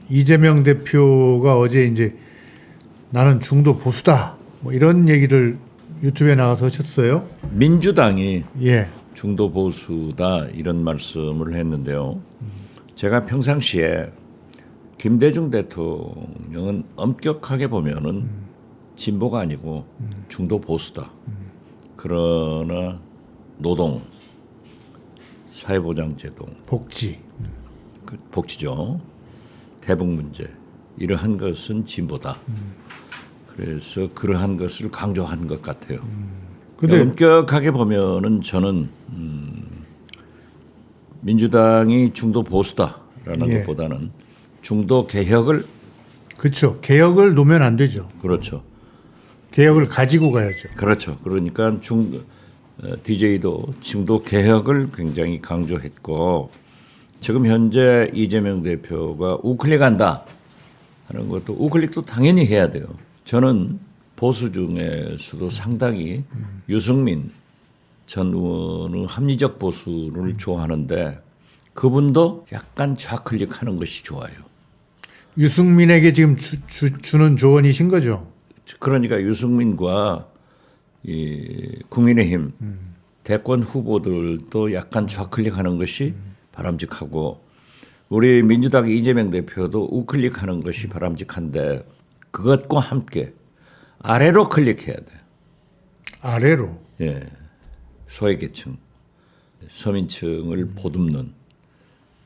이재명 대표가 어제 이제 나는 중도 보수다 뭐 이런 얘기를 유튜브에 나가서 하셨어요. 민주당이 예. 중도 보수다 이런 말씀을 했는데요. 제가 평상시에 김대중 대통령은 엄격하게 보면은 진보가 아니고 중도 보수다. 그러나 노동, 사회보장제도, 복지. 복지죠. 대북 문제 이러한 것은 진보다. 그래서 그러한 것을 강조한 것 같아요. 근데 엄격하게 보면은 저는 민주당이 중도 보수다라는 예. 것보다는 중도 개혁을 그렇죠. 개혁을 놓으면 안 되죠. 그렇죠. 개혁을 가지고 가야죠. 그렇죠. 그러니까 DJ도 중도 개혁을 굉장히 강조했고 지금 현재 이재명 대표가 우클릭한다 하는 것도 우클릭도 당연히 해야 돼요. 저는 보수 중에서도 상당히 유승민 전 의원의 합리적 보수를 좋아하는데 그분도 약간 좌클릭하는 것이 좋아요. 유승민에게 지금 주는 조언이신 거죠. 그러니까 유승민과 이 국민의힘 대권 후보들도 약간 좌클릭하는 것이 바람직하고 우리 민주당 이재명 대표도 우클릭하는 것이 바람직한데 그것과 함께 아래로 클릭해야 돼. 아래로. 예, 소외계층, 서민층을 보듬는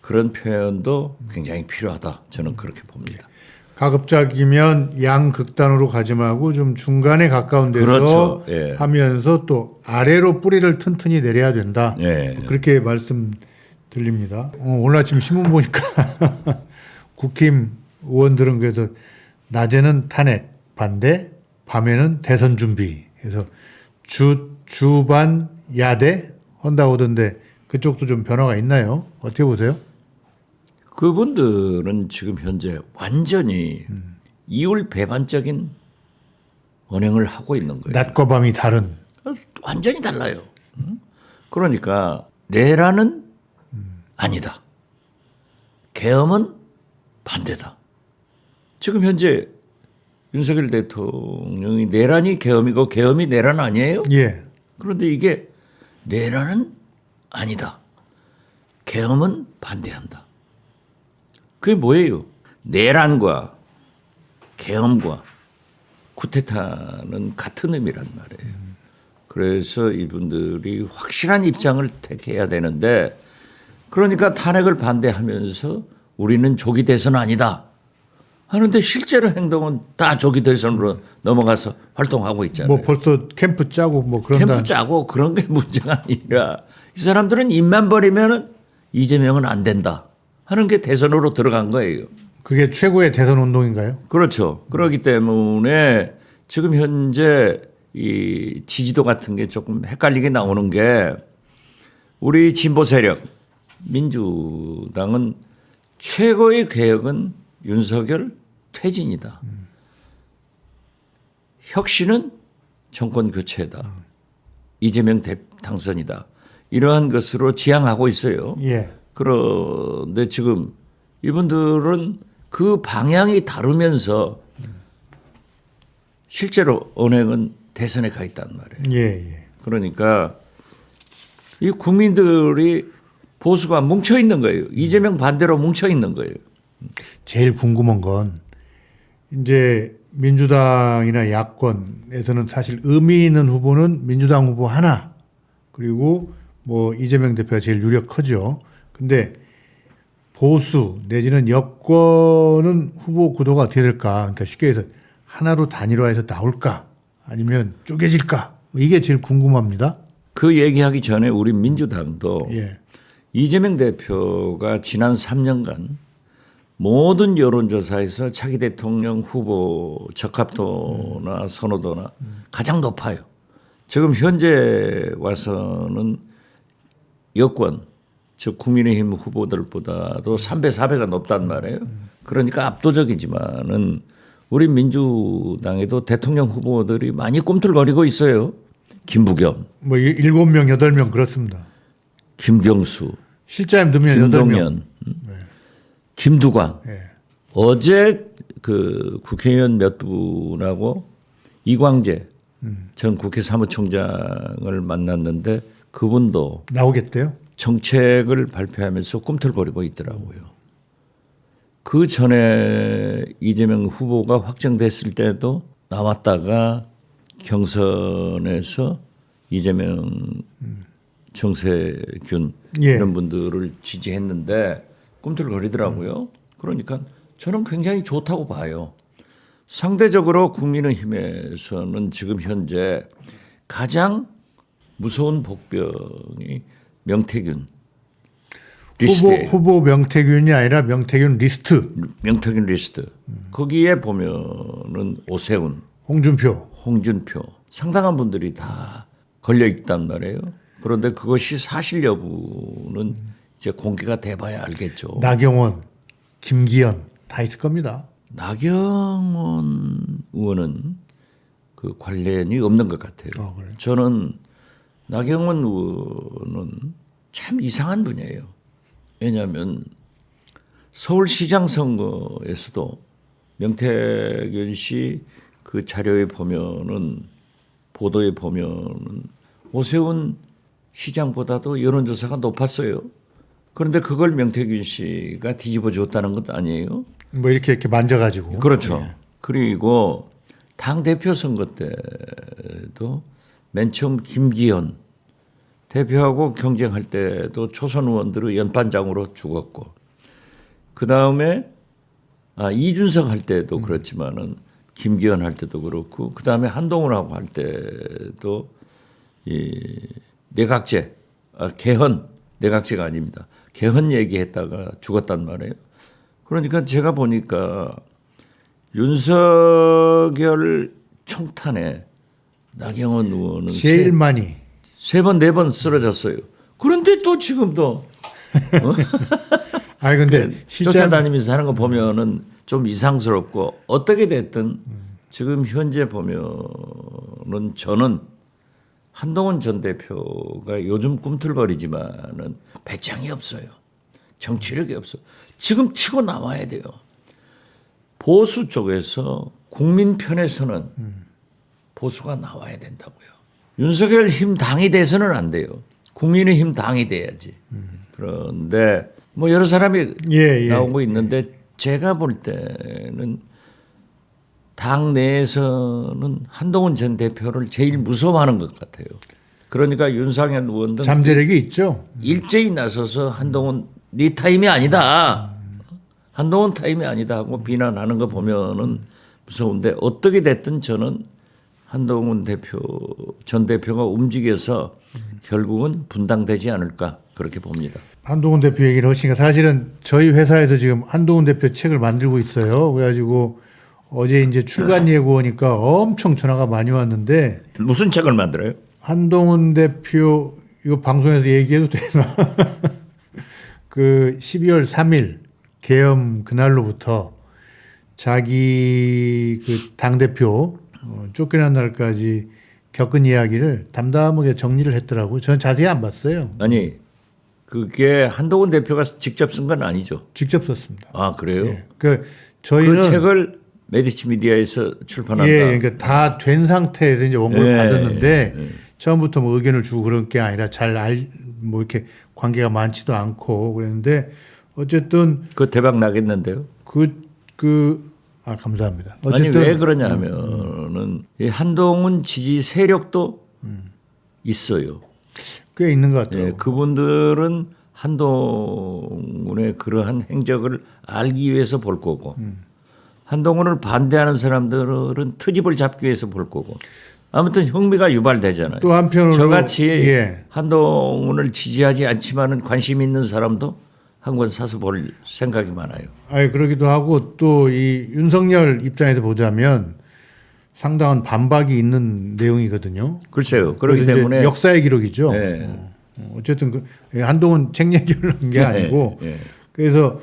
그런 표현도 굉장히 필요하다. 저는 그렇게 봅니다. 가급적이면 양극단으로 가지 말고 좀 중간에 가까운 데서 그렇죠. 예. 하면서 또 아래로 뿌리를 튼튼히 내려야 된다. 예. 그렇게 말씀 들립니다. 오늘 아침 신문 보니까 국힘 의원들은 그래서 낮에는 탄핵 반대, 밤에는 대선 준비 해서 주반 야대 한다고 하던데 그쪽도 좀 변화가 있나요? 어떻게 보세요? 그분들은 지금 현재 완전히 이율 배반적인 언행을 하고 있는 거예요. 낮과 밤이 다른. 완전히 달라요. 그러니까 내란은 아니다. 계엄은 반대다. 지금 현재 윤석열 대통령이 내란이 계엄이고 계엄이 내란 아니에요? 예. 그런데 이게 내란은 아니다. 계엄은 반대한다. 그게 뭐예요? 내란과 계엄과 쿠데타는 같은 의미란 말이에요. 그래서 이분들이 확실한 입장을 택해야 되는데 그러니까 탄핵을 반대하면서 우리는 조기 대선 아니다 하는데 실제로 행동은 다 조기 대선으로 넘어가서 활동하고 있잖아요. 뭐 벌써 캠프 짜고 뭐 그런다. 캠프 짜고 그런 게 문제가 아니라 이 사람들은 입만 버리면 이재명은 안 된다 하는 게 대선으로 들어간 거예요. 그게 최고의 대선 운동인가요? 그렇죠. 그렇기 때문에 지금 현재 이 지지도 같은 게 조금 헷갈리게 나오는 게 우리 진보 세력 민주당은 최고의 개혁은 윤석열 퇴진이다. 혁신은 정권 교체다. 이재명 당선이다. 이러한 것으로 지향하고 있어요. 예. 그런데 지금 이분들은 그 방향이 다르면서 실제로 언행은 대선에 가 있단 말이에요. 예, 예. 그러니까 이 국민들이 보수가 뭉쳐 있는 거예요. 이재명 반대로 뭉쳐 있는 거예요. 제일 궁금한 건 이제 민주당이나 야권에서는 사실 의미 있는 후보는 민주당 후보 하나 그리고 뭐 이재명 대표가 제일 유력하죠. 근데 보수 내지는 여권은 후보 구도가 어떻게 될까? 그러니까 쉽게 해서 하나로 단일화해서 나올까? 아니면 쪼개질까? 이게 제일 궁금합니다. 그 얘기하기 전에 우리 민주당도 예. 이재명 대표가 지난 3년간 모든 여론조사에서 차기 대통령 후보 적합도나 선호도나 가장 높아요. 지금 현재 와서는 여권, 즉 국민의힘 후보들보다도 3배, 4배가 높단 말이에요. 그러니까 압도적이지만은 우리 민주당에도 대통령 후보들이 많이 꿈틀거리고 있어요. 김부겸, 뭐 7명, 8명 그렇습니다. 김경수, 실자임 넣으면 8명. 김동연, 김두관 예. 어제 그 국회의원 몇 분하고 이광재 전 국회 사무총장을 만났는데 그분도 나오겠대요. 정책을 발표하면서 꿈틀거리고 있더라고요. 그 전에 이재명 후보가 확정됐을 때도 나왔다가 경선에서 이재명, 정세균 예. 이런 분들을 지지했는데 꿈틀거리더라고요. 그러니까 저는 굉장히 좋다고 봐요. 상대적으로 국민의힘에서는 지금 현재 가장 무서운 복병이 명태균 리스트예요. 후보 명태균이 아니라 명태균 리스트. 명태균 리스트. 거기에 보면은 오세훈, 홍준표. 홍준표 상당한 분들이 다 걸려 있단 말이에요. 그런데 그것이 사실 여부는 이제 공개가 돼봐야 알겠죠. 나경원, 김기현 다 있을 겁니다. 나경원 의원은 그 관련이 없는 것 같아요. 그래요? 저는 나경원 의원은 참 이상한 분이에요. 왜냐하면 서울시장 선거에서도 명태균 씨 그 자료에 보면은 보도에 보면은 오세훈 시장보다도 여론조사가 높았어요. 그런데 그걸 명태균 씨가 뒤집어 줬다는 것 아니에요? 뭐 이렇게 만져가지고. 그렇죠. 그리고 당 대표 선거 때도 맨 처음 김기현 대표하고 경쟁할 때도 초선 의원들의 연반장으로 죽었고, 그 다음에 이준석 할 때도 그렇지만은 김기현 할 때도 그렇고, 그 다음에 한동훈하고 할 때도 이 내각제, 개헌 내각제가 아닙니다. 개헌 얘기했다가 죽었단 말이에요. 그러니까 제가 보니까 윤석열 청탄에 나경원 의원은 제일 많이. 세 번, 네 번 쓰러졌어요. 그런데 또 지금도 아니 근데 실제 쫓아다니면서 하는 거 보면은 좀 이상스럽고, 어떻게 됐든 지금 현재 보면은 저는 한동훈 전 대표가 요즘 꿈틀거리지만은 배짱이 없어요. 정치력이 없어. 지금 치고 나와야 돼요. 보수 쪽에서 국민 편에서는 보수가 나와야 된다고요. 윤석열 힘 당이 돼서는 안 돼요. 국민의힘 당이 돼야지. 그런데 뭐 여러 사람이 나오고 있는데 제가 볼 때는 당 내에서는 한동훈 전 대표를 제일 무서워하는 것 같아요. 그러니까 윤상현 의원도 잠재력이 있죠. 일제히 나서서 한동훈 네 타임이 아니다. 한동훈 타임이 아니다 하고 비난하는 거 보면은 무서운데, 어떻게 됐든 저는 한동훈 전 대표가 움직여서 결국은 분당되지 않을까 그렇게 봅니다. 한동훈 대표 얘기를 하시니까 사실은 저희 회사에서 지금 한동훈 대표 책을 만들고 있어요. 그래가지고 어제 이제 출간 예고니까 엄청 전화가 많이 왔는데, 무슨 책을 만들어요? 한동훈 대표 이거 방송에서 얘기해도 되나? 그 12월 3일 계엄 그날로부터 자기 그 당대표 쫓겨난 날까지 겪은 이야기를 담담하게 정리를 했더라고요. 저는 자세히 안 봤어요. 아니, 그게 한동훈 대표가 직접 쓴 건 아니죠. 직접 썼습니다. 아, 그래요? 예. 저희는 그 책을 메디치 미디어에서 출판한다. 예, 그러니까 다 된 상태에서 이제 원고를 받았는데 처음부터 뭐 의견을 주고 그런 게 아니라 뭐 이렇게 관계가 많지도 않고 그랬는데, 어쨌든 그 대박 나겠는데요? 감사합니다. 아니 어쨌든 왜 그러냐 하면은 이 한동훈 지지 세력도 있어요. 꽤 있는 것 같아요. 예, 그분들은 한동훈의 그러한 행적을 알기 위해서 볼 거고, 한동훈을 반대하는 사람들은 트집을 잡기 위해서 볼 거고, 아무튼 흥미가 유발되잖아요. 또 한편으로 저같이 한동훈을 지지하지 않지만은 관심 있는 사람도 한 권 사서 볼 생각이 많아요. 그러기도 하고, 또 이 윤석열 입장에서 보자면 상당한 반박이 있는 내용이거든요. 글쎄요. 그렇기 이제 때문에 역사의 기록이죠. 네. 어쨌든 한동훈 책 얘기를 한 게 아니고, 네. 그래서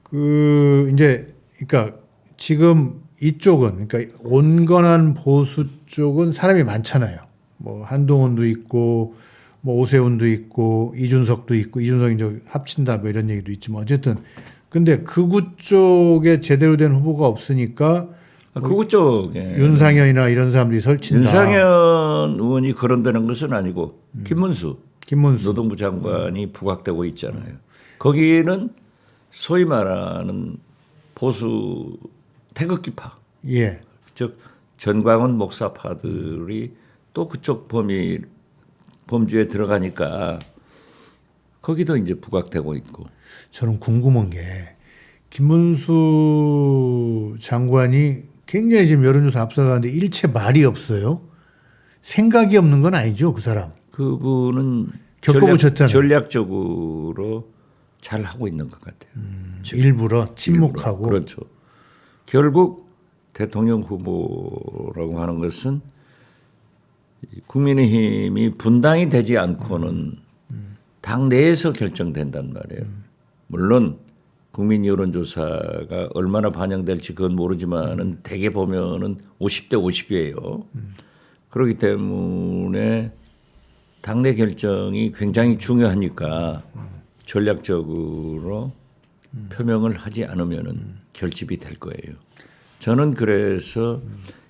그러니까 지금 이쪽은, 그러니까 온건한 보수 쪽은 사람이 많잖아요. 뭐 한동훈도 있고, 뭐 오세훈도 있고, 이준석도 있고, 이준석이 이제 합친다 뭐 이런 얘기도 있지만, 어쨌든 근데 극우 쪽에 제대로 된 후보가 없으니까 그것 쪽에 윤상현이나 이런 사람들이 설친다. 윤상현 의원이 거론되는 것은 아니고 김문수 노동부 장관이 부각되고 있잖아요. 거기는 소위 말하는 보수 태극기파, 예. 즉 전광훈 목사파들이 또 그쪽 범주에 들어가니까 거기도 이제 부각되고 있고. 저는 궁금한 게 김문수 장관이 굉장히 지금 여론조사 앞서가는데 일체 말이 없어요. 생각이 없는 건 아니죠, 그 사람. 그분은 겪어보셨잖아요. 전략적으로 잘 하고 있는 것 같아요. 일부러 침묵하고. 그렇죠. 결국 대통령 후보라고 하는 것은 국민의힘이 분당이 되지 않고는 당 내에서 결정된단 말이에요. 물론 국민 여론조사가 얼마나 반영될지 그건 모르지만은 대개 보면은 50대 50이에요. 그렇기 때문에 당내 결정이 굉장히 중요하니까 전략적으로 표명을 하지 않으면은 결집이 될 거예요. 저는 그래서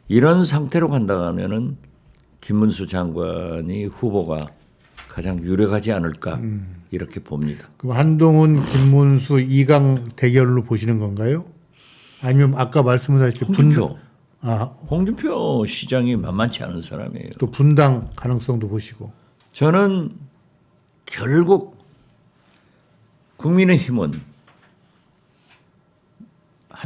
이런 상태로 간다면은 김문수 장관이 후보가 가장 유력하지 않을까 이렇게 봅니다. 그럼 한동훈, 김문수, 이강 대결로 보시는 건가요? 아니면 아까 말씀하셨듯이 홍준표 시장이 만만치 않은 사람이에요. 또 분당 가능성도 보시고. 저는 결국 국민의힘은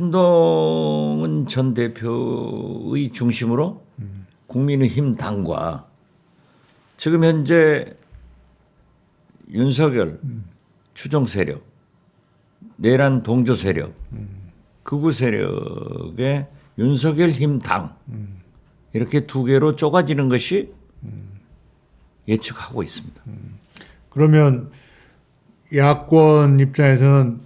한동훈 전 대표의 중심으로 국민의힘 당과 지금 현재 윤석열 추종 세력, 내란 동조 세력, 극우 세력의 윤석열 힘 당 이렇게 두 개로 쪼가지는 것이 예측하고 있습니다. 그러면 야권 입장에서는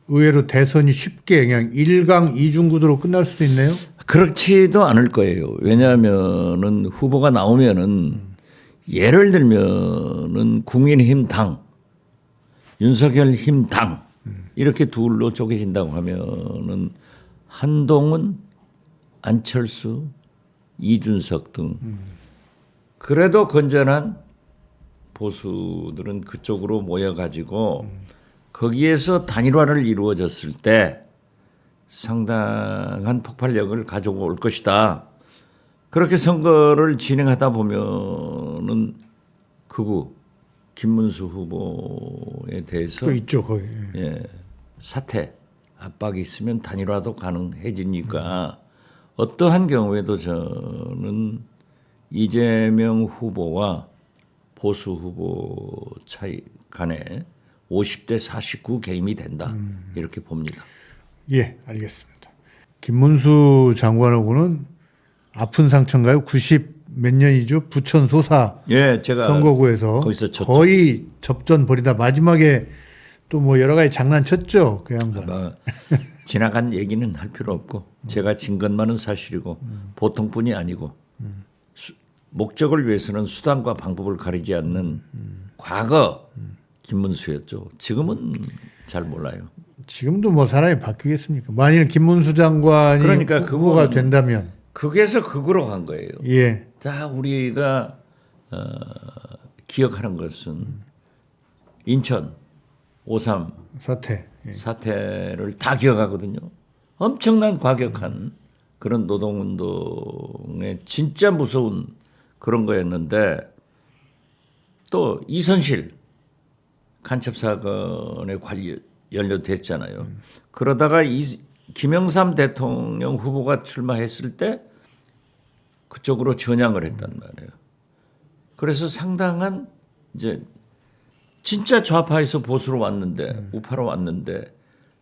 의외로 대선이 쉽게 그냥 1강 2중 구도로 끝날 수도 있네요. 그렇지도 않을 거예요. 왜냐하면은 후보가 나오면은 예를 들면은 국민의힘 당, 윤석열 힘 당 이렇게 둘로 쪼개진다고 하면은 한동훈, 안철수, 이준석 등 그래도 건전한 보수들은 그쪽으로 모여가지고 거기에서 단일화를 이루어졌을 때 상당한 폭발력을 가지고 올 것이다. 그렇게 선거를 진행하다 보면은 극우 김문수 후보에 대해서 또 있죠 거기. 예, 사퇴 압박이 있으면 단일화도 가능해지니까 어떠한 경우에도 저는 이재명 후보와 보수 후보 차이 간에 50대 49 게임이 된다 이렇게 봅니다. 예, 알겠습니다. 김문수 장관하고는 아픈 상처인가요? 90 몇 년이죠? 부천 소사 예, 제가 선거구에서 거기서 졌죠. 거의 접전 벌이다 마지막에 또 뭐 여러 가지 장난쳤죠 그 양반. 뭐 지나간 얘기는 할 필요 없고 제가 진 것만은 사실이고 보통뿐이 아니고 목적을 위해서는 수단과 방법을 가리지 않는 과거 김문수였죠. 지금은 잘 몰라요. 지금도 뭐 사람이 바뀌겠습니까? 만일 김문수 장관이 그러니까 후보가 그거는- 된다면 극에서 극으로 간 거예요. 예, 자, 우리가 기억하는 것은 인천 5.3 사태. 예. 사태를 다 기억하거든요. 엄청난 과격한 그런 노동운동의 진짜 무서운 그런 거였는데 또 이선실 간첩 사건에 연루됐잖아요. 그러다가 김영삼 대통령 후보가 출마했을 때 그쪽으로 전향을 했단 말이에요. 그래서 상당한 이제 진짜 좌파에서 보수로 왔는데 우파로 왔는데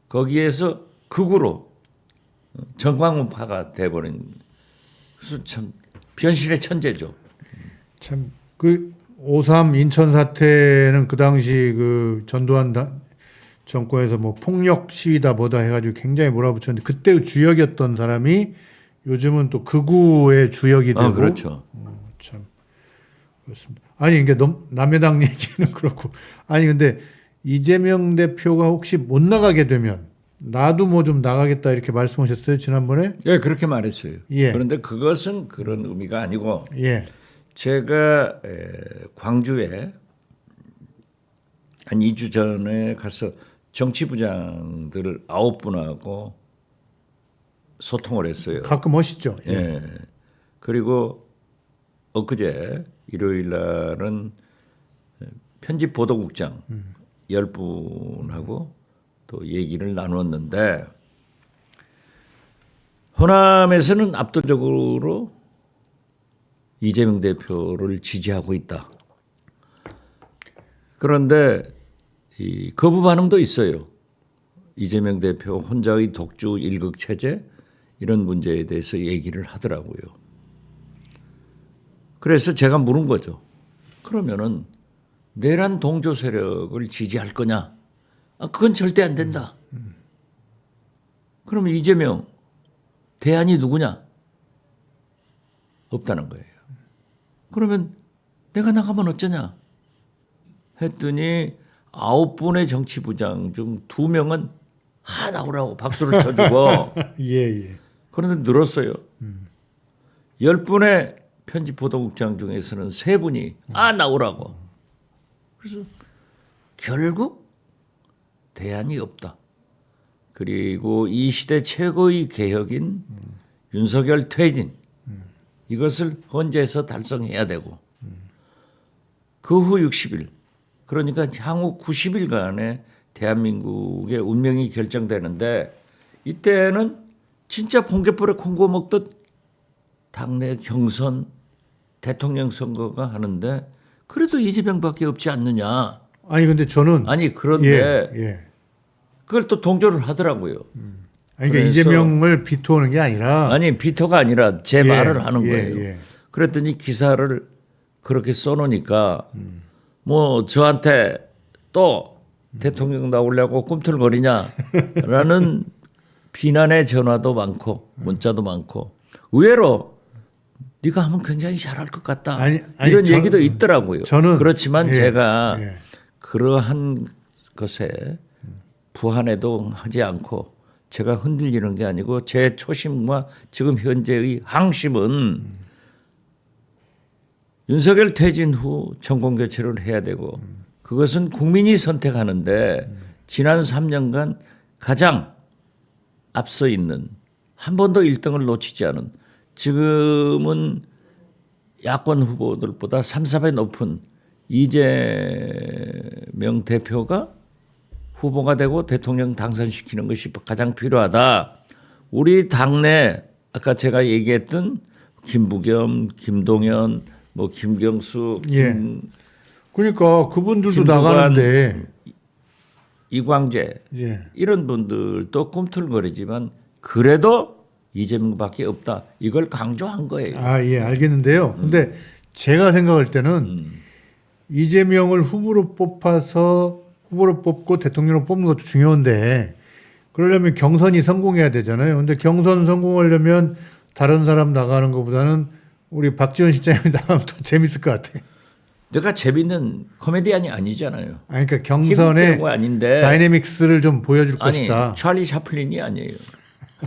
거기에서 극우로 정광훈파가 돼버린 그래서 참 변실의 천재죠. 참 그 5.3 인천 사태는 그 당시 그 전두환 정권에서 뭐 폭력 시위다 뭐다 해가지고 굉장히 몰아붙였는데 그때 주역이었던 사람이 요즘은 또 극우의 주역이 되고. 그렇죠. 참 그렇습니다. 아니 이게 남해당 얘기는 그렇고 아니 근데 이재명 대표가 혹시 못 나가게 되면 나도 뭐 좀 나가겠다 이렇게 말씀하셨어요 지난번에. 예, 그렇게 말했어요. 예. 그런데 그것은 그런 의미가 아니고 예. 제가 광주에 한 2주 전에 가서 정치부장들 9분하고 소통을 했어요. 가끔 하시죠. 예. 예. 그리고 엊그제 일요일 날은 편집 보도국장 10분하고 또 얘기를 나눴는데 호남에서는 압도적으로 이재명 대표를 지지하고 있다. 그런데 이 거부 반응도 있어요. 이재명 대표 혼자의 독주 일극 체제 이런 문제에 대해서 얘기를 하더라고요. 그래서 제가 물은 거죠. 그러면은 내란 동조 세력을 지지할 거냐? 그건 절대 안 된다. 그러면 이재명 대안이 누구냐? 없다는 거예요. 그러면 내가 나가면 어쩌냐? 했더니 9분의 정치부장 중 2명은 나오라고 박수를 쳐주고 예, 예. 그런데 늘었어요. 10분의 편집보도국장 중에서는 3분이 나오라고. 그래서 결국 대안이 없다. 그리고 이 시대 최고의 개혁인 윤석열 퇴진 이것을 헌재에서 달성해야 되고 그 후 60일 그러니까 향후 90일간의 대한민국의 운명이 결정되는데 이때는 진짜 번개불에 콩고 먹듯 당내 경선 대통령 선거가 하는데 그래도 이재명밖에 없지 않느냐. 아니 근데 저는 아니 그런데 예. 그걸 또 동조를 하더라고요. 아니 그러니까 그래서- 이재명을 비토하는 게 아니라 아니 비토가 아니라 제 예, 말을 하는 예, 거예요. 예. 그랬더니 기사를 그렇게 써놓으니까 뭐 저한테 또 대통령 나오려고 꿈틀거리냐라는 비난의 전화도 많고 문자도 많고 의외로 네가 하면 굉장히 잘할 것 같다. 아니, 이런 저는- 얘기도 있더라고요. 저는- 그렇지만 예, 제가 예. 그러한 것에 부한해도 하지 않고 제가 흔들리는 게 아니고 제 초심과 지금 현재의 항심은 윤석열 퇴진 후 정권 교체를 해야 되고 그것은 국민이 선택하는데 지난 3년간 가장 앞서 있는 한 번도 1등을 놓치지 않은 지금은 야권 후보들보다 3, 4배 높은 이재명 대표가 후보가 되고 대통령 당선시키는 것이 가장 필요하다. 우리 당내 아까 제가 얘기했던 김부겸, 김동연, 뭐 김경수, 예. 그러니까 그분들도 김두관, 나가는데 이광재 예. 이런 분들도 꿈틀거리지만 그래도 이재명밖에 없다. 이걸 강조한 거예요. 아, 예, 알겠는데요. 근데 제가 생각할 때는 이재명을 후보로 뽑고 대통령으로 뽑는 것도 중요한데 그러려면 경선이 성공해야 되잖아요. 근데 경선 성공하려면 다른 사람 나가는 것보다는 우리 박지원 실장님이 나가면 더 재밌을 것 같아요. 내가 재밌는 코미디언이 아니잖아요. 아니, 그러니까 경선의 희극배우가 아닌데 다이내믹스를 좀 보여줄 아니 것이다. 찰리 차플린이 아니에요.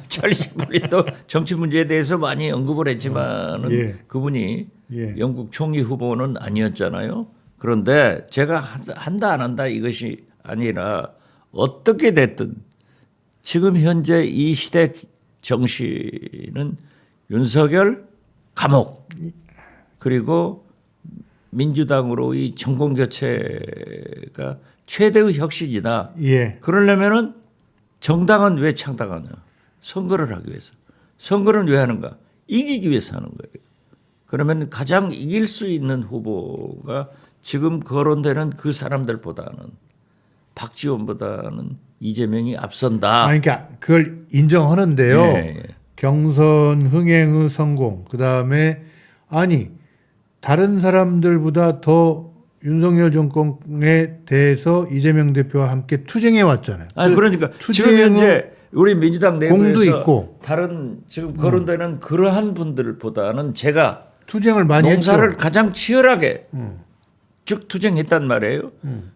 찰리 차플린도 정치 문제에 대해서 많이 언급을 했지만은 예. 그분이 예. 영국 총리 후보는 아니었잖아요. 그런데 제가 한다 안 한다 이것이 아니라 어떻게 됐든 지금 현재 이 시대 정신은 윤석열 감옥 그리고 민주당으로의 정권 교체가 최대의 혁신이다. 예. 그러려면은 정당은 왜 창당하냐? 선거를 하기 위해서. 선거는 왜 하는가? 이기기 위해서 하는 거예요. 그러면 가장 이길 수 있는 후보가 지금 거론되는 그 사람들보다는 박지원보다는 이재명이 앞선다. 아니, 그러니까 그걸 인정하는데요. 예, 예. 경선 흥행의 성공, 그 다음에 아니 다른 사람들보다 더 윤석열 정권에 대해서 이재명 대표와 함께 투쟁해 왔잖아요. 아니 그러니까 지금 투쟁은 현재 우리 민주당 공도 내부에서 있고. 다른 지금 거론되는 그러한 분들보다는 제가 투쟁을 많이 농사를 했죠. 가장 치열하게 쭉 투쟁했단 말이에요.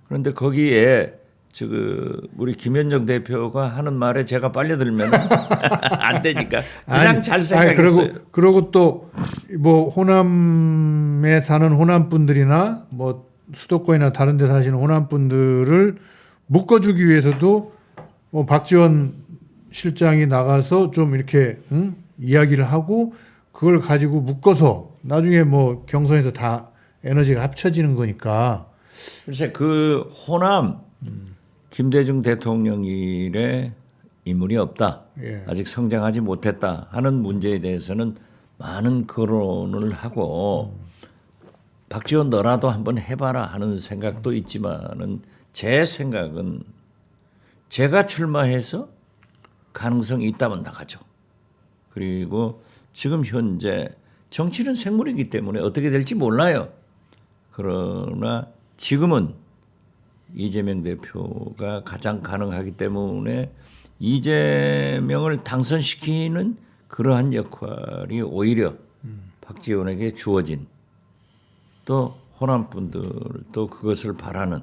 그런데 거기에 우리 김현정 대표가 하는 말에 제가 빨려들면 안 되니까 그냥 잘 생각했어요. 그리고 또 뭐 호남에 사는 호남 분들이나 뭐 수도권이나 다른 데 사시는 호남 분들을 묶어주기 위해서도 뭐 박지원 실장이 나가서 좀 이렇게 이야기를 하고 그걸 가지고 묶어서 나중에 뭐 경선에서 다 에너지가 합쳐지는 거니까. 글쎄 그 호남 김대중 대통령 일에 인물이 없다. 예. 아직 성장하지 못했다 하는 문제에 대해서는 많은 거론을 하고 박지원 너라도 한번 해봐라 하는 생각도 있지만은 제 생각은 제가 출마해서 가능성이 있다면 나가죠. 그리고 지금 현재 정치는 생물이기 때문에 어떻게 될지 몰라요. 그러나 지금은 이재명 대표가 가장 가능하기 때문에 이재명을 당선시키는 그러한 역할이 오히려 박지원에게 주어진 또 호남 분들도 그것을 바라는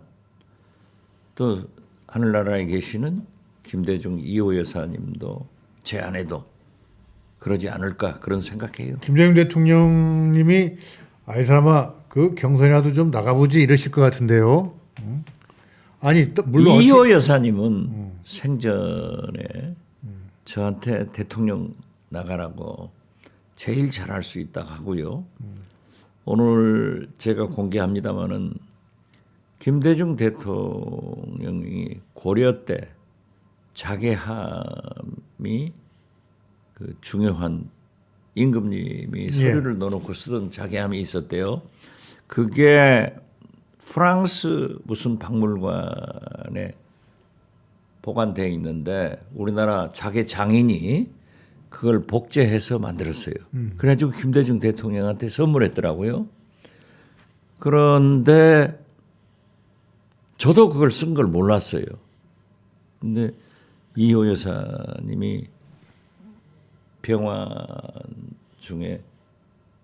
또 하늘나라에 계시는 김대중 2호 여사님도 제 아내도 그러지 않을까 그런 생각해요. 김대중 대통령님이 이 사람아 그 경선이라도 좀 나가보지 이러실 것 같은데요. 아니 또 물론 2호 여사님은 생전에 저한테 대통령 나가라고 제일 잘할 수 있다 하고요. 오늘 제가 공개합니다마는 김대중 대통령이 고려 때 자계함이 그 중요한 임금님이 서류를 넣어놓고 쓰던 자계함이 있었대요. 그게 프랑스 무슨 박물관에 보관되어 있는데 우리나라 자계 장인이 그걸 복제해서 만들었어요. 그래가지고 김대중 대통령한테 선물했더라고요. 그런데 저도 그걸 쓴 걸 몰랐어요. 근데 이호 여사님이 병원 중에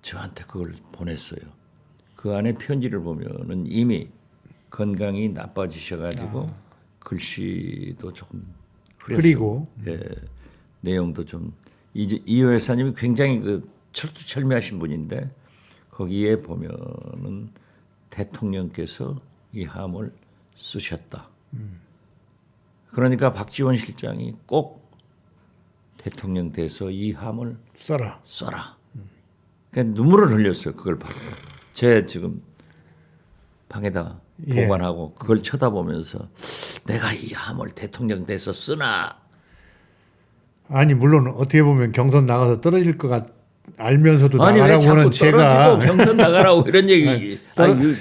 저한테 그걸 보냈어요. 그 안에 편지를 보면은 이미 건강이 나빠지셔가지고 글씨도 조금 흐리고 예, 내용도 좀 이호 여사님이 굉장히 그 철두철미하신 분인데 거기에 보면은 대통령께서 이 함을 쓰셨다. 그러니까 박지원 실장이 꼭 대통령 돼서 이 함을 써라. 그러니까 눈물을 흘렸어요. 그걸 보고. 제 지금 방에다 보관하고 그걸 쳐다보면서 내가 이 함을 대통령 돼서 쓰나. 아니 물론 어떻게 보면 경선 나가서 떨어질 것 알면서도 아니 왜 나가라고 자꾸 하는 제가 떨어지고 경선 나가라고 이런 얘기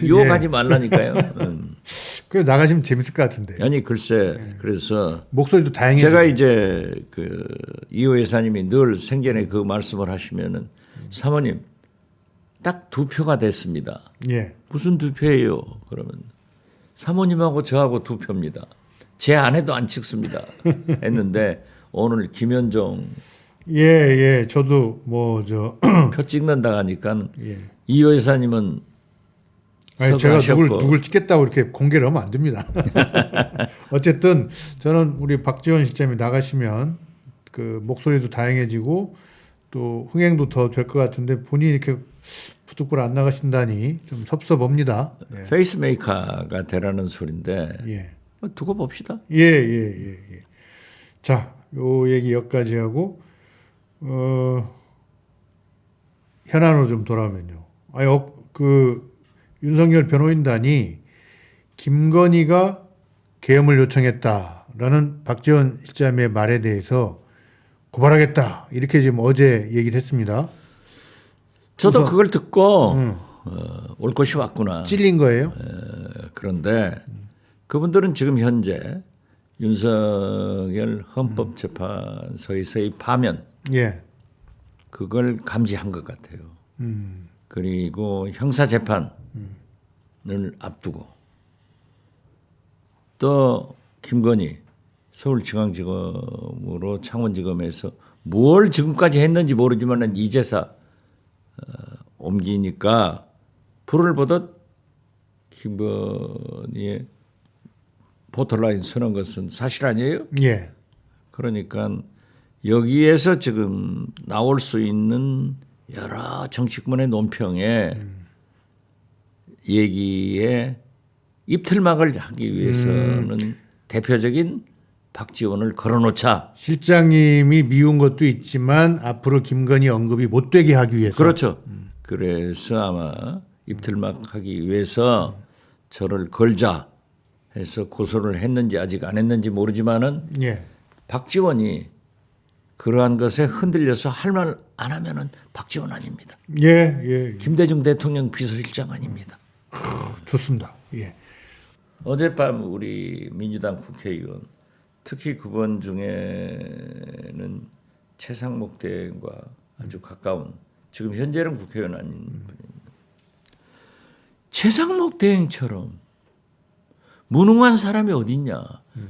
유혹하지 말라니까요. 그래 나가시면 재밌을 것 같은데. 아니 글쎄 그래서 목소리도 다양해지고. 제가 이제 그 이호 여사님이 늘 생전에 그 말씀을 하시면은 사모님 딱 2표가 됐습니다. 예. 무슨 2표예요? 그러면 사모님하고 저하고 2표입니다. 제 아내도 안 찍습니다. 했는데 오늘 김현정 예. 저도 표 찍는다 하니까 예. 이호 여사님은 아니, 제가 서거하셨고. 누굴 찍겠다고 이렇게 공개를 하면 안 됩니다. 어쨌든 저는 우리 박지원 실장님이 나가시면 그 목소리도 다양해지고 또 흥행도 더 될 것 같은데 본인이 이렇게 부득불 안 나가신다니 좀 섭섭합니다. 예. 페이스메이커가 되라는 소린데 예. 두고 봅시다. 예. 자, 요 얘기 여기까지 하고 현안으로 좀 돌아오면요. 그 윤석열 변호인단이 김건희가 계엄을 요청했다라는 박지원 실장의 말에 대해서 고발하겠다 이렇게 지금 어제 얘기를 했습니다. 저도 그걸 듣고 올 것이 왔구나. 찔린 거예요? 그런데 그분들은 지금 현재 윤석열 헌법재판소에서의 파면 예. 그걸 감지한 것 같아요. 그리고 형사재판을 앞두고 또 김건희 서울중앙지검으로 창원지검에서 뭘 지금까지 했는지 모르지만 이제사 옮기니까 불을 보듯 김건희의 보터라인 서는 것은 사실 아니에요? 예. 그러니까 여기에서 지금 나올 수 있는 여러 정치권의 논평에 얘기에 입틀막을 하기 위해서는 대표적인 박지원을 걸어놓자. 실장님이 미운 것도 있지만 앞으로 김건희 언급이 못 되게 하기 위해서. 그렇죠. 그래서 아마 입틀막 하기 위해서 저를 걸자 해서 고소를 했는지 아직 안 했는지 모르지만은 예. 박지원이 그러한 것에 흔들려서 할 말 안 하면은 박지원 아닙니다. 예, 예. 김대중 대통령 비서실장 아닙니다. 좋습니다. 예. 어젯밤 우리 민주당 국회의원 특히 그분 중에는 최상목 대행과 아주 가까운 지금 현재는 국회의원 아닌 분입니다. 최상목 대행처럼 무능한 사람이 어딨냐.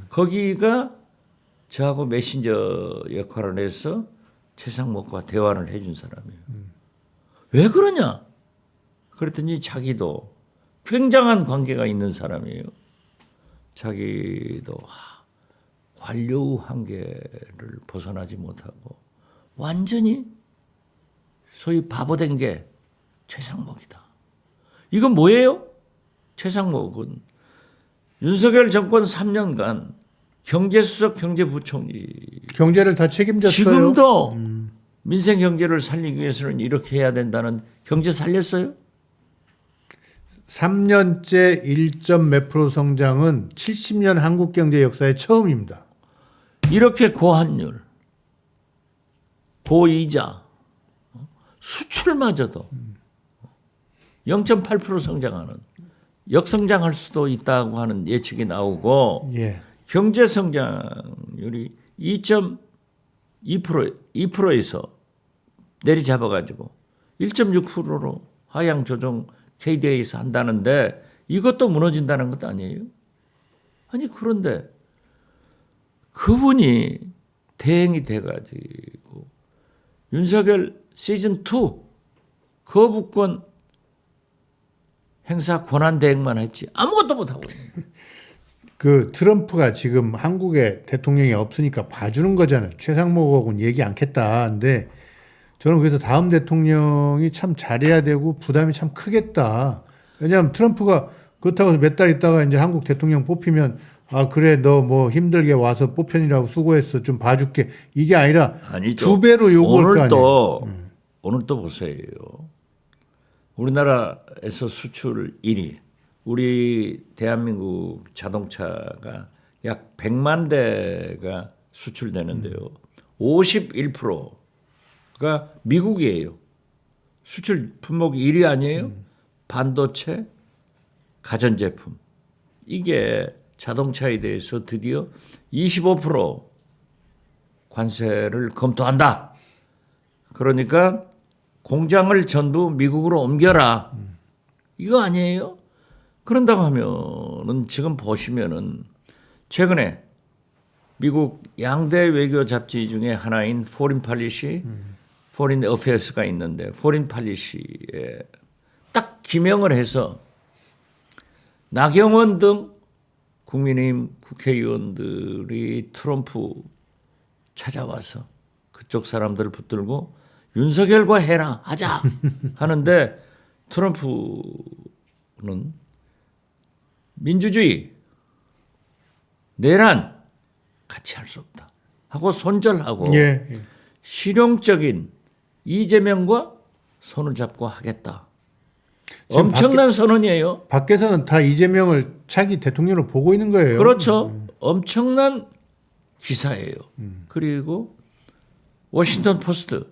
거기가 저하고 메신저 역할을 해서 최상목과 대화를 해준 사람이에요. 왜 그러냐? 그랬더니 자기도 굉장한 관계가 있는 사람이에요. 자기도 관료 한계를 벗어나지 못하고 완전히 소위 바보된 게 최상목이다. 이건 뭐예요? 최상목은 윤석열 정권 3년간 경제수석 경제부총리 경제를 다 책임졌어요. 지금도 민생 경제를 살리기 위해서는 이렇게 해야 된다는 경제 살렸어요? 3년째 1몇 프로 성장은 70년 한국 경제 역사에 처음입니다. 이렇게 고환율, 고이자, 수출마저도 0.8% 성장하는 역성장할 수도 있다고 하는 예측이 나오고 예. 경제 성장률이 2.2%에서 내리잡아가지고 1.6%로 하향 조정 KDA에서 한다는데 이것도 무너진다는 것도 아니에요? 아니 그런데 그분이 대행이 돼가지고 윤석열 시즌 2 거부권 행사 권한 대행만 했지 아무것도 못하고 있는 거예요. 그 트럼프가 지금 한국에 대통령이 없으니까 봐주는 거잖아요. 최상목하고는 얘기 않겠다. 근데 저는 그래서 다음 대통령이 참 잘해야 되고 부담이 참 크겠다. 왜냐하면 트럼프가 그렇다고 해서 몇 달 있다가 이제 한국 대통령 뽑히면 아 그래 너 뭐 힘들게 와서 뽑혔이라고 수고했어 좀 봐줄게 이게 아니라 아니죠. 두 배로 요구할 거 아니에요. 오늘 또 보세요. 우리나라에서 수출 1위. 우리 대한민국 자동차가 약 100만 대가 수출되는데요. 51%가 미국이에요. 수출 품목 1위 아니에요? 반도체, 가전제품. 이게 자동차에 대해서 드디어 25% 관세를 검토한다. 그러니까 공장을 전부 미국으로 옮겨라. 이거 아니에요? 그런다고 하면은 지금 보시면은 최근에 미국 양대 외교 잡지 중에 하나인 Foreign Policy, Foreign Affairs가 있는데 Foreign Policy에 딱 기명을 해서 나경원 등 국민의힘 국회의원들이 트럼프 찾아와서 그쪽 사람들을 붙들고 윤석열과 해라 하자 하는데 트럼프는 민주주의, 내란 같이 할 수 없다 하고 손절하고 예. 실용적인 이재명과 손을 잡고 하겠다. 엄청난 선언이에요. 밖에서는 다 이재명을 차기 대통령으로 보고 있는 거예요. 그렇죠. 엄청난 기사예요. 그리고 워싱턴 포스트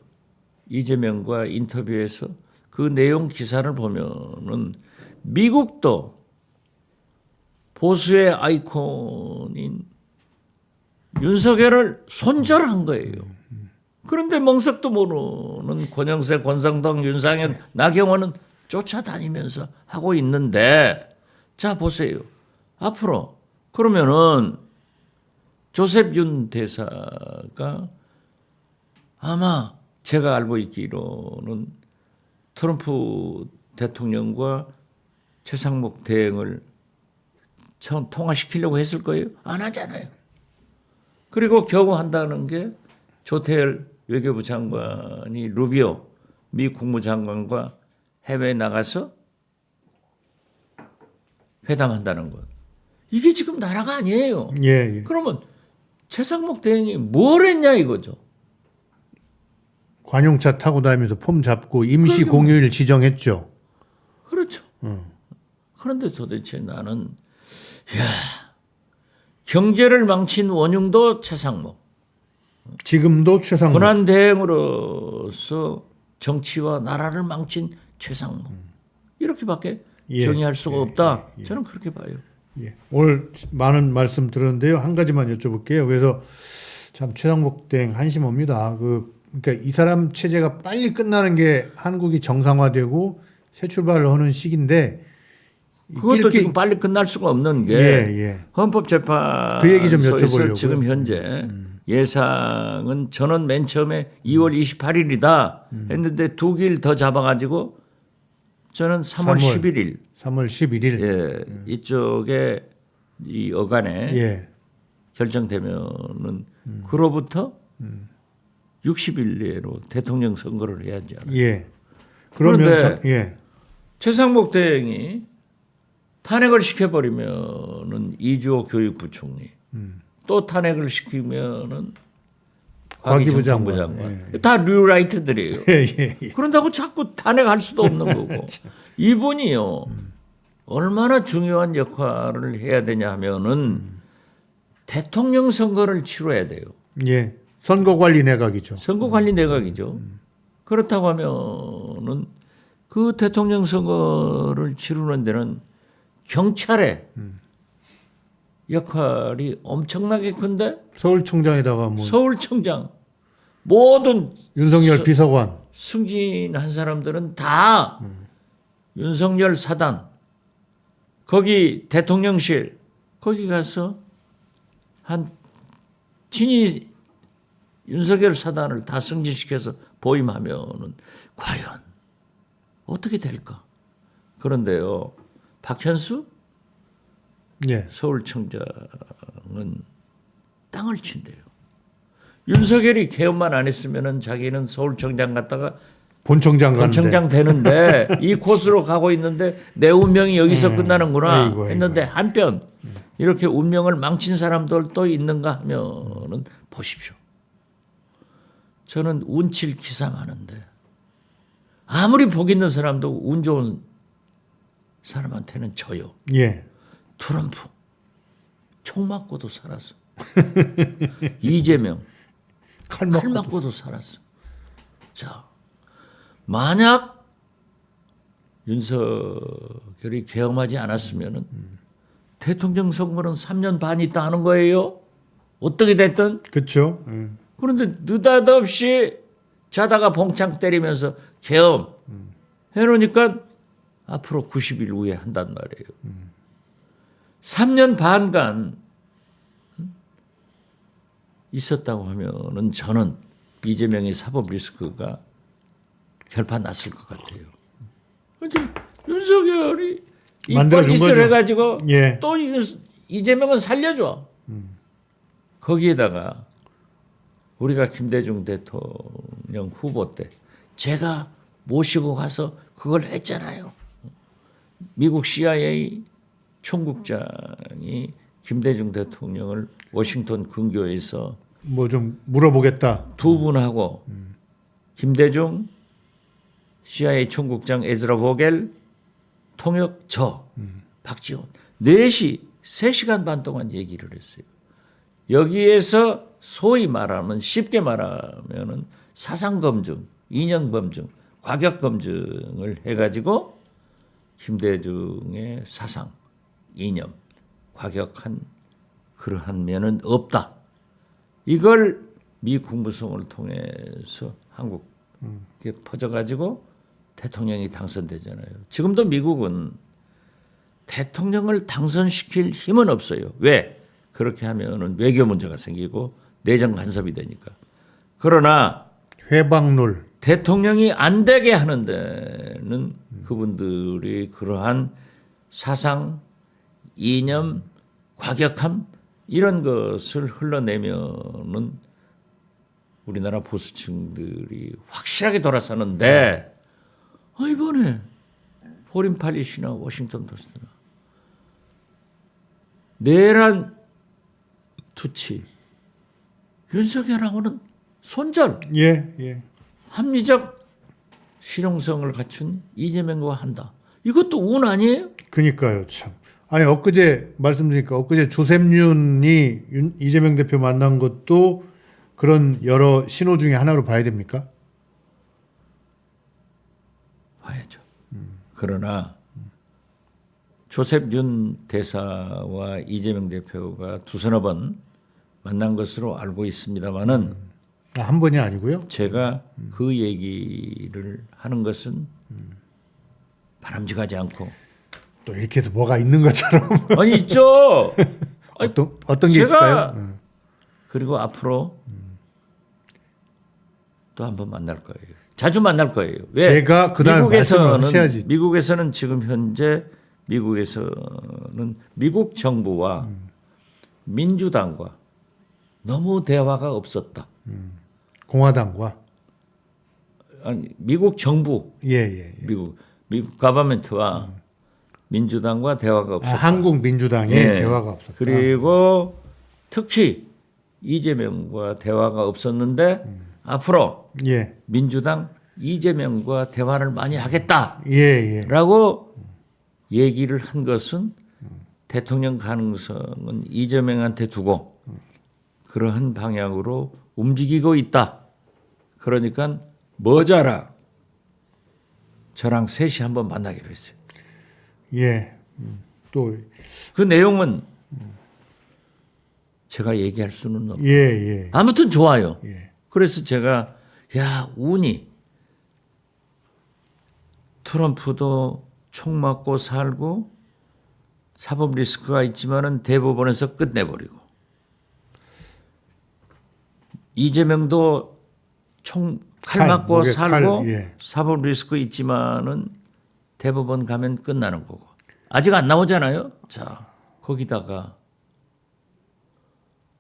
이재명과 인터뷰에서 그 내용 기사를 보면은 미국도 보수의 아이콘인 윤석열을 손절한 거예요. 그런데 멍석도 모르는 권영세, 권성동, 윤상현, 나경원은 쫓아다니면서 하고 있는데 자 보세요. 앞으로 그러면은 조셉 윤 대사가 아마 제가 알고 있기로는 트럼프 대통령과 최상목 대행을 통화시키려고 했을 거예요? 안 하잖아요. 그리고 겨우 한다는 게 조태열 외교부 장관이 루비오 미 국무장관과 해외에 나가서 회담한다는 것. 이게 지금 나라가 아니에요. 예, 예. 그러면 최상목 대행이 뭘 했냐 이거죠. 관용차 타고 다니면서 폼 잡고 임시 그러게 뭐. 공휴일 지정했죠. 그렇죠. 그런데 도대체 나는 경제를 망친 원흉도 최상목, 지금도 최상목. 고난 대행으로서 정치와 나라를 망친 최상목 이렇게밖에 예, 정의할 수가 없다. 저는 그렇게 봐요. 예. 오늘 많은 말씀 들었는데요. 한 가지만 여쭤볼게요. 그래서 참 최상목 대행 한심합니다. 그러니까 이 사람 체제가 빨리 끝나는 게 한국이 정상화되고 새 출발을 하는 시기인데 그것도 지금 빨리 끝날 수가 없는 게 예. 헌법재판소에서 그 얘기 좀 여쭤보려고요. 지금 현재 예상은 저는 맨 처음에 2월 28일이다 했는데 2길 더 잡아가지고 저는 3월 11일 3월 11일 예, 이쪽에 이 어간에 예. 결정되면은 그로부터 60일 내로 대통령 선거를 해야 하지 않아요. 예. 그러면 그런데 예. 최상목 대행이 탄핵을 시켜버리면은 이주호 교육부 총리, 또 탄핵을 시키면은 과기부 정부 장관. 다 뉴라이트들이에요. 예. 그런다고 자꾸 탄핵할 수도 없는 거고 이분이요 얼마나 중요한 역할을 해야 되냐 하면은 대통령 선거를 치러야 돼요. 예. 선거관리 내각이죠. 선거관리 내각이죠. 그렇다고 하면은 그 대통령 선거를 치르는 데는 경찰의 역할이 엄청나게 큰데 서울청장에다가 뭐 서울청장 모든 윤석열 비서관 승진한 사람들은 다 윤석열 사단 거기 대통령실 거기 가서 한 친이 윤석열 사단을 다 승진시켜서 보임하면은 과연 어떻게 될까? 그런데요, 박현수 예. 서울청장은 땅을 친대요. 윤석열이 개헌만 안 했으면은 자기는 서울청장 갔다가 본청장 가는데 본청장 되는데 이 코스로 가고 있는데 내 운명이 여기서 끝나는구나 아이고. 했는데 한편 이렇게 운명을 망친 사람들도 있는가 하면은 보십시오. 저는 운칠 기사 많은데 아무리 복 있는 사람도 운 좋은 사람한테는 져요. 예. 트럼프 총 맞고도 살았어. 이재명 칼 칼 맞고 맞고도 살았어. 자, 만약 윤석열이 계엄하지 않았으면은 대통령 선거는 3년 반이 있다 하는 거예요. 어떻게 됐든. 그렇죠. 그런데 느닷없이 자다가 봉창 때리면서 계엄 해놓으니까 앞으로 90일 후에 한단 말이에요. 3년 반간 있었다고 하면은 저는 이재명의 사법 리스크가 결판 났을 것 같아요. 근데 윤석열이 만들어준 이뻘짓을 거죠. 해가지고 예. 또 이재명은 살려줘. 거기에다가 우리가 김대중 대통령 후보 때 제가 모시고 가서 그걸 했잖아요. 미국 CIA 총국장이 김대중 대통령을 워싱턴 근교에서 뭐 좀 물어보겠다. 두 분하고 김대중 CIA 총국장 에즈라 보겔 통역 저 박지원 3시간 반 동안 얘기를 했어요. 여기에서 소위 말하면 쉽게 말하면은 사상 검증, 이념 검증, 과격 검증을 해가지고 김대중의 사상, 이념, 과격한 그러한 면은 없다. 이걸 미 국무성을 통해서 한국에 퍼져가지고 대통령이 당선되잖아요. 지금도 미국은 대통령을 당선시킬 힘은 없어요. 왜? 그렇게 하면은 외교 문제가 생기고 내정 간섭이 되니까. 그러나 회방놀. 대통령이 안 되게 하는 데는 그분들이 그러한 사상, 이념, 과격함 이런 것을 흘러내면은 우리나라 보수층들이 확실하게 돌아서는데 이번에 포린 팔릿이나 워싱턴 포스트나 내란 투치 윤석열하고는 손절 예. 합리적 실용성을 갖춘 이재명과 한다. 이것도 운 아니에요? 그니까요, 참. 아니, 엊그제 말씀드리니까 엊그제 조셉윤이 이재명 대표 만난 것도 그런 여러 신호 중에 하나로 봐야 됩니까? 봐야죠. 그러나 조셉 윤 대사와 이재명 대표가 두서너 번 만난 것으로 알고 있습니다만은 한 번이 아니고요. 제가 그 얘기를 하는 것은 바람직하지 않고 또 이렇게 해서 뭐가 있는 것처럼 아니 있죠. 어떤 게 제가 있을까요? 그리고 앞으로 또 한 번 만날 거예요. 자주 만날 거예요. 왜? 제가 그다음 말씀을 하셔야지. 미국에서는 지금 현재 미국에서는 미국 정부와 민주당과 너무 대화가 없었다. 공화당과 아니, 미국 정부, 예. 미국 가버먼트와 민주당과 대화가 없었다. 한국 민주당의 예. 대화가 없었다. 그리고 특히 이재명과 대화가 없었는데 앞으로 예. 민주당 이재명과 대화를 많이 하겠다라고 예. 얘기를 한 것은 대통령 가능성은 이재명한테 두고 그러한 방향으로 움직이고 있다. 그러니까 머자라 저랑 셋이 한번 만나기로 했어요. 예. 또 그 내용은 제가 얘기할 수는 없고 예. 아무튼 좋아요. 예. 그래서 제가 운이 트럼프도 총 맞고 살고 사법 리스크가 있지만은 대법원에서 끝내버리고 이재명도 칼 맞고 목에 살고 칼, 예. 사법 리스크 있지만은 대법원 가면 끝나는 거고 아직 안 나오잖아요. 자 거기다가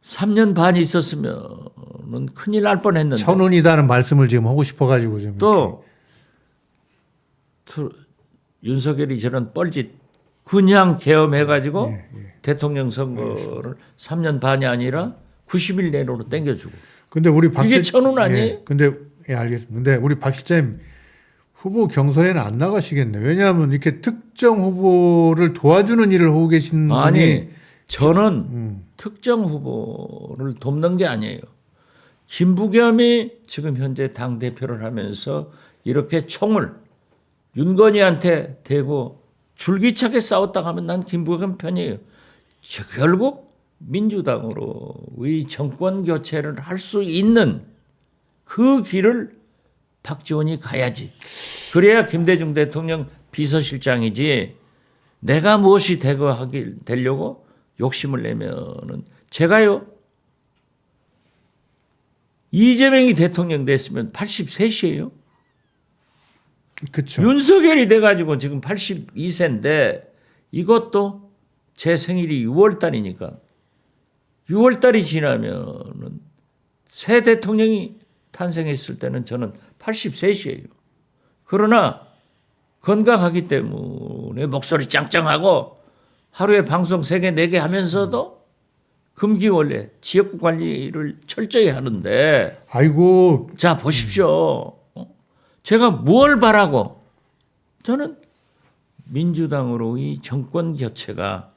3년 반이 있었으면은 큰일 날 뻔했는데 천운이다는 말씀을 지금 하고 싶어가지고 좀 또 윤석열이 저런 뻘짓 그냥 계엄해가지고 대통령 선거를 3년 반이 아니라 90일 내로로 땡겨주고 근데 우리 이게 천운 아니에요? 예. 근데 알겠습니다. 근데 우리 박 실장님 후보 경선에는 안 나가시겠네. 왜냐하면 이렇게 특정 후보를 도와주는 일을 하고 계신 분이 아니 저는 특정 후보를 돕는 게 아니에요. 김부겸이 지금 현재 당 대표를 하면서 이렇게 총을 윤건희한테 대고 줄기차게 싸웠다 하면 난 김부겸 편이에요. 결국 민주당으로의 정권 교체를 할 수 있는 그 길을 박지원이 가야지. 그래야 김대중 대통령 비서실장이지 내가 무엇이 되려고 욕심을 내면은 제가요 이재명이 대통령 됐으면 83이에요. 그렇죠. 윤석열이 돼가지고 지금 82세인데 이것도 제 생일이 6월 달이니까 6월 달이 지나면은 새 대통령이 탄생했을 때는 저는 83이에요. 그러나 건강하기 때문에 목소리 짱짱하고 하루에 방송 3개, 4개 하면서도 금기원래 지역구 관리를 철저히 하는데 아이고 자 보십시오. 제가 뭘 바라고 저는 민주당으로의 정권 교체가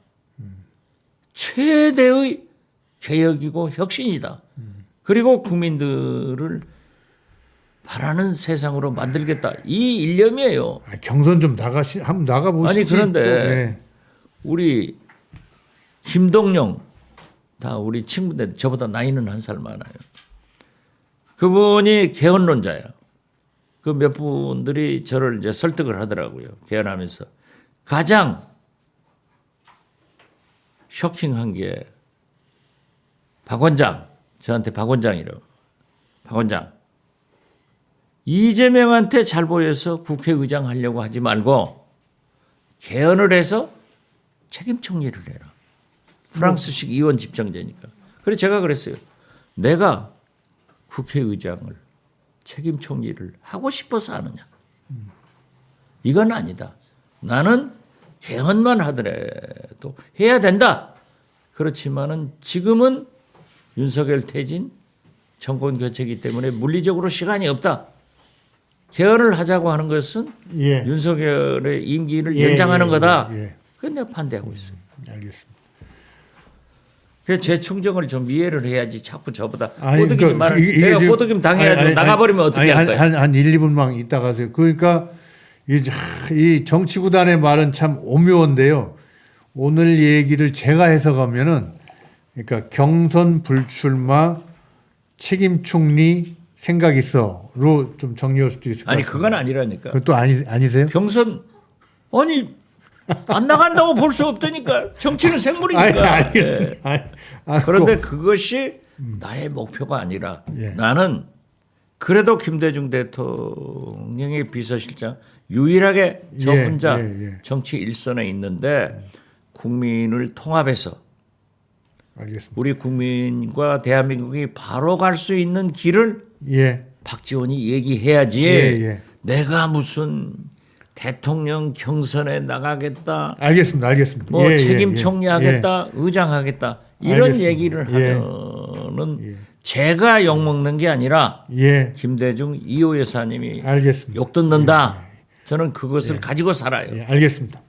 최대의 개혁이고 혁신이다. 그리고 국민들을 바라는 세상으로 만들겠다. 이 일념이에요. 경선 좀 한번 나가보시지. 아니 그런데 또, 네. 우리 김동영 다 우리 친구들 저보다 나이는 한 살 많아요. 그분이 개헌론자야. 그 몇 분들이 저를 이제 설득을 하더라고요. 개헌하면서 가장 쇼킹한 게 박 원장 저한테 박 원장이라고 박 원장 이재명한테 잘 보여서 국회의장 하려고 하지 말고 개헌을 해서 책임 총리를 해라. 프랑스식 이원 집정제니까. 그래서 제가 그랬어요. 내가 국회의장을 책임 총리를 하고 싶어서 하느냐. 이건 아니다. 나는 개헌만 하더라도 해야 된다. 그렇지만은 지금은 윤석열 퇴진 정권 교체이기 때문에 물리적으로 시간이 없다. 개헌을 하자고 하는 것은 예. 윤석열의 임기를 예, 연장하는 예, 거다. 예. 그건 내가 반대하고 있어요. 알겠습니다. 그래서 재충정을 좀 이해를 해야지 자꾸 저보다 아니, 꼬드기지 그러니까 말아. 이게 내가 지금- 꼬드김 당해야지 나가버리면 어떻게 할 거야. 한 1, 2분만 있다 가세요. 그러니까 이 정치 구단의 말은 참 오묘한데요. 오늘 얘기를 제가 해석하면은 그러니까 경선 불출마 책임 총리 생각 있어로 좀 정리할 수도 있을 것 아니 같습니다. 그건 아니라니까. 그건 또 아니세요? 경선 아니 안 나간다고 볼 수 없다니까. 정치는 아니, 생물이니까. 알겠습니다. 예. 그런데 그것이 나의 목표가 아니라 예. 나는 그래도 김대중 대통령의 비서실장 유일하게 저 예, 혼자 예. 정치 일선에 있는데 국민을 통합해서 알겠습니다. 우리 국민과 대한민국이 바로 갈 수 있는 길을 예. 박지원이 얘기해야지. 예. 내가 무슨 대통령 경선에 나가겠다. 알겠습니다. 뭐 예, 책임 예, 총리하겠다, 의장하겠다 이런 알겠습니다. 얘기를 예. 하면은 제가 욕 먹는 게 아니라 예. 김대중 이호 여사님이 알겠습니다. 욕 듣는다. 저는 그것을 가지고 살아요. 예, 알겠습니다.